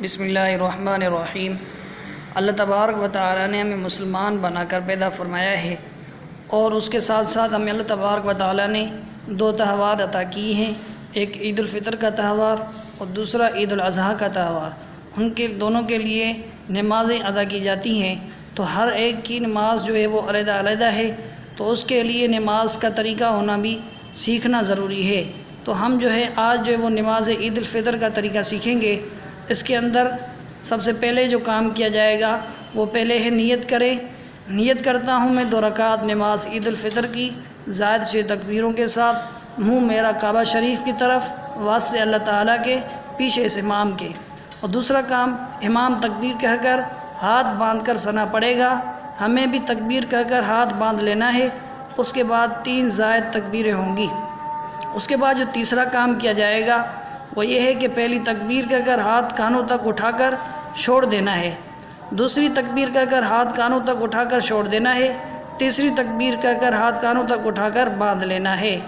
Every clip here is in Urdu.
بسم اللہ الرحمن الرحیم۔ اللہ تبارک و تعالی نے ہمیں مسلمان بنا کر پیدا فرمایا ہے، اور اس کے ساتھ ساتھ ہمیں اللہ تبارک و تعالی نے دو تہوار عطا کی ہیں، ایک عید الفطر کا تہوار اور دوسرا عید الاضحیٰ کا تہوار۔ ان کے دونوں کے لیے نمازیں ادا کی جاتی ہیں، تو ہر ایک کی نماز جو ہے وہ علیحدہ علیحدہ ہے، تو اس کے لیے نماز کا طریقہ ہونا بھی سیکھنا ضروری ہے۔ تو ہم جو ہے آج جو ہے وہ نماز عید الفطر کا طریقہ سیکھیں گے۔ اس کے اندر سب سے پہلے جو کام کیا جائے گا وہ پہلے ہے نیت کریں۔ نیت کرتا ہوں میں 2 رکعت نماز عید الفطر کی زائد 6 تکبیروں کے ساتھ، منہ میرا کعبہ شریف کی طرف، واسطے اللہ تعالیٰ کے، پیچھے اس امام کے۔ اور دوسرا کام، امام تکبیر کہہ کر ہاتھ باندھ کر ثنا پڑے گا، ہمیں بھی تکبیر کہہ کر ہاتھ باندھ لینا ہے۔ اس کے بعد 3 زائد تکبیریں ہوں گی۔ اس کے بعد جو تیسرا کام کیا جائے گا وہ یہ ہے کہ پہلی تکبیر کہہ کر ہاتھ کانوں تک اٹھا کر چھوڑ دینا ہے، دوسری تکبیر کہہ کر ہاتھ کانوں تک اٹھا کر چھوڑ دینا ہے، تیسری تکبیر کہہ کر ہاتھ کانوں تک اٹھا کر باندھ لینا ہے۔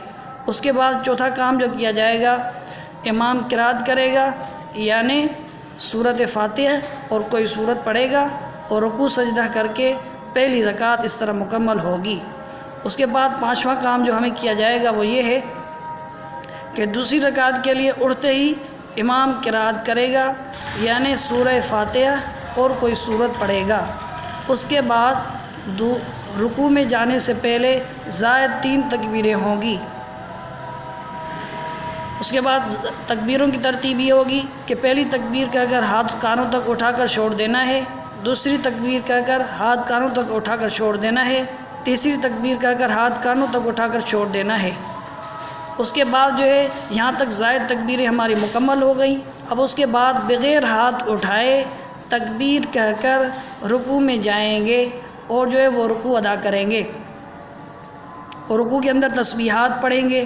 اس کے بعد چوتھا کام جو کیا جائے گا، امام قرات کرے گا، یعنی سورۃ فاتحہ اور کوئی سورت پڑھے گا، اور رکوع سجدہ کر کے پہلی رکعت اس طرح مکمل ہوگی۔ اس کے بعد 5واں کام جو ہمیں کیا جائے گا وہ یہ ہے کہ دوسری رکعت کے لیے اٹھتے ہی امام قرات کرے گا، یعنی سورہ فاتحہ اور کوئی سورت پڑھے گا۔ اس کے بعد رکوع میں جانے سے پہلے زائد 3 تکبیریں ہوں گی۔ اس کے بعد تکبیروں کی ترتیب یہ ہوگی کہ پہلی تکبیر کہہ کر ہاتھ کانوں تک اٹھا کر چھوڑ دینا ہے، دوسری تکبیر کہہ کر ہاتھ کانوں تک اٹھا کر چھوڑ دینا ہے، تیسری تکبیر کہہ کر ہاتھ کانوں تک اٹھا کر چھوڑ دینا ہے۔ اس کے بعد جو ہے یہاں تک زائد تکبیریں ہماری مکمل ہو گئیں۔ اب اس کے بعد بغیر ہاتھ اٹھائے تکبیر کہہ کر رکوع میں جائیں گے، اور جو ہے وہ رکوع ادا کریں گے، اور رکوع کے اندر تسبیحات پڑھیں گے۔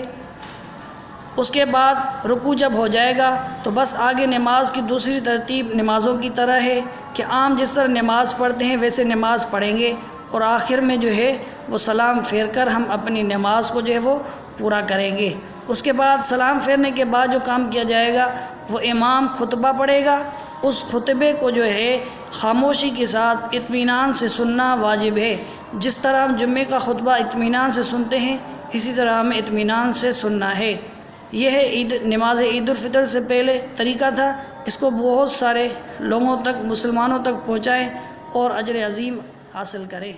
اس کے بعد رکوع جب ہو جائے گا تو بس آگے نماز کی دوسری ترتیب نمازوں کی طرح ہے کہ عام جس طرح نماز پڑھتے ہیں ویسے نماز پڑھیں گے، اور آخر میں جو ہے وہ سلام پھیر کر ہم اپنی نماز کو جو ہے وہ پورا کریں گے۔ اس کے بعد سلام پھیرنے کے بعد جو کام کیا جائے گا وہ امام خطبہ پڑھے گا۔ اس خطبے کو جو ہے خاموشی کے ساتھ اطمینان سے سننا واجب ہے۔ جس طرح ہم جمعے کا خطبہ اطمینان سے سنتے ہیں، اسی طرح ہمیں اطمینان سے سننا ہے۔ یہ ہے نماز عید الفطر سے پہلے طریقہ تھا، اس کو بہت سارے لوگوں تک، مسلمانوں تک پہنچائیں اور اجر عظیم حاصل کریں۔